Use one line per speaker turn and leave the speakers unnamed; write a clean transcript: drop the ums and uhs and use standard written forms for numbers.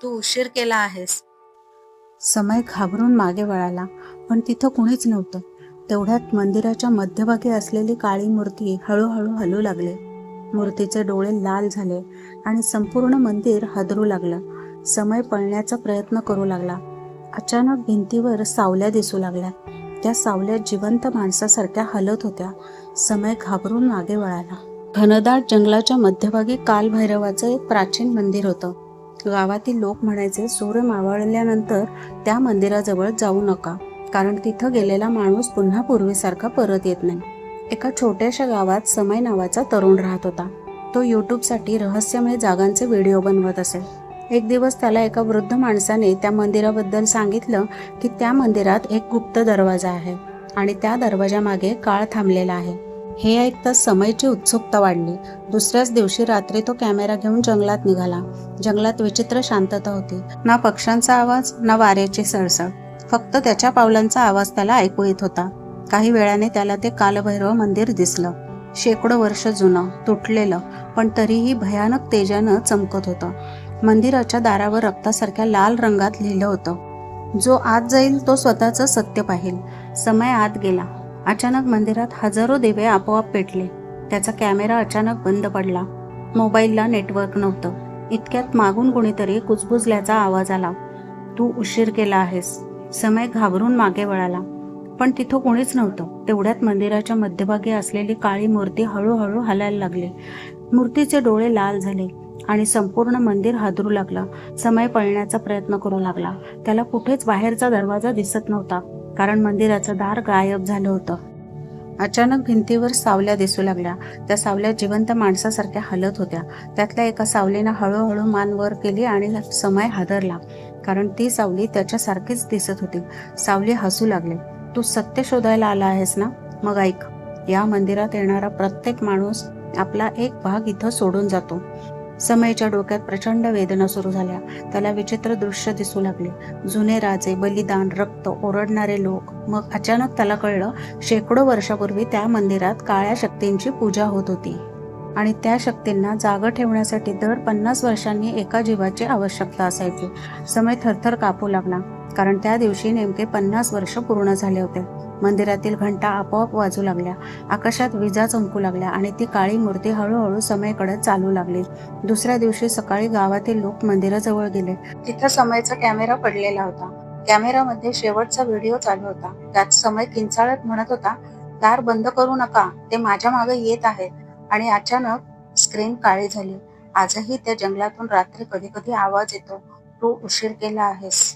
तू उशीर केला आहेस.
समय घाबरून मागे वळाला, पण तिथं कुणीच नव्हतं. तेवढ्यात मंदिराच्या मध्यभागी असलेली काळी मूर्ती हळूहळू हलू लागली. मूर्तीचे डोळे लाल झाले आणि संपूर्ण मंदिर हादरू लागलं. समय पळण्याचा प्रयत्न करू लागला. अचानक भिंतीवर सावल्या दिसू लागल्या. त्या सावल्या जिवंत माणसासारख्या हलत होत्या. समय घाबरून मागे वळाला. घनदाट जंगलाच्या मध्यभागी कालभैरवाचं एक प्राचीन मंदिर होतं. गावातील लोक म्हणायचे, सूर्य मावळल्यानंतर त्या मंदिराजवळ जाऊ नका, कारण तिथं गेलेला माणूस पुन्हा पूर्वीसारखा परत येत नाही. एका छोट्याशा गावात समय नावाचा तरुण राहत होता. तो यूट्यूबसाठी रहस्यमय जागांचे व्हिडिओ बनवत असे. एक दिवस त्याला एका वृद्ध माणसाने त्या मंदिराबद्दल सांगितलं की त्या मंदिरात एक गुप्त दरवाजा आहे आणि त्या दरवाजामागे काळ थांबलेला आहे. हे ऐकताच समयची उत्सुकता वाढली. दुसऱ्याच दिवशी रात्री तो कॅमेरा घेऊन जंगलात निघाला. जंगलात विचित्र शांतता होती. ना पक्ष्यांचा आवाज, ना वाऱ्याची सळसळ. फक्त त्याच्या पावलांचा आवाज त्याला ऐकू येत होता. काही वेळाने त्याला ते कालभैरव मंदिर दिसलं. शेकडो वर्ष जुनं, तुटलेलं, पण तरीही भयानक तेजानं चमकत होतं. मंदिराच्या दारावर रक्तासारख्या लाल रंगात लिहिलं होतं, जो आत जाईल तो स्वतःचं सत्य पाहिल. समय आत गेला. अचानक मंदिरात हजारो दिवे आपोआप पेटले. त्याचा कॅमेरा अचानक बंद पडला. मोबाईलला नेटवर्क नव्हतं. इतक्यात मागून कोणीतरी कुजबुजल्याचा आवाज आला. तू उशीर केला आहेस. समय घाबरून मागे वळाला, पण तिथं कोणीच नव्हतं. तेवढ्यात मंदिराच्या मध्यभागी असलेली काळी मूर्ती हळूहळू हलायला लागली. मूर्तीचे डोळे लाल झाले आणि संपूर्ण मंदिर हादरू लागलं. समय पळण्याचा प्रयत्न करू लागला. त्याला कुठेच बाहेरचा दरवाजा दिसत नव्हता, कारण मंदिराचं दार गायब झालं होतं. अचानक भिंतीवर सावल्या दिसू लागल्या. त्या सावल्या जिवंत माणसासारख्या हलत होत्या. त्यातल्या एका सावलीनं हळूहळू मान वर केली आणि समय हादरला, कारण ती सावली त्याच्यासारखीच दिसत होती. सावली हसू लागली. तू सत्य शोधायला आला आहेस ना? मग ऐक. या मंदिरात येणारा प्रत्येक माणूस आपला एक भाग इथं सोडून जातो. समयच्या डोक्यात प्रचंड वेदना सुरू झाल्या. त्याला विचित्र दृश्य दिसू लागले. जुने राजे, बलिदान, रक्त, ओरडणारे लोक. मग अचानक त्याला कळलं, शेकडो वर्षापूर्वी त्या मंदिरात काळ्या शक्तींची पूजा होत होती आणि त्या शक्तींना जागं ठेवण्यासाठी दर 50 वर्षांनी एका जीवाची आवश्यकता असायची. समय थरथर कापू लागला, कारण त्या दिवशी नेमके 50 वर्ष पूर्ण झाले होते. मंदिरातील घंटा आपोआप वाजू लागल्या. आकाशात विजा चमकू लागल्या आणि ती काळी मूर्ती हळूहळू समयकडे चालू लागली. दुसऱ्या दिवशी सकाळी गावातील लोक मंदिराजवळ गेले. तिथं समयचा कॅमेरा पडलेला होता. कॅमेरामध्ये शेवटचा व्हिडिओ चालू होता. त्यात समय किंचाळत म्हणत होता, दार बंद करू नका, ते माझ्या मागे येत आहेत. आणि अचानक स्क्रीन काळी झाली. आजही त्या जंगलातून रात्री कधी कधी आवाज येतो, तू उशीर केला आहेस.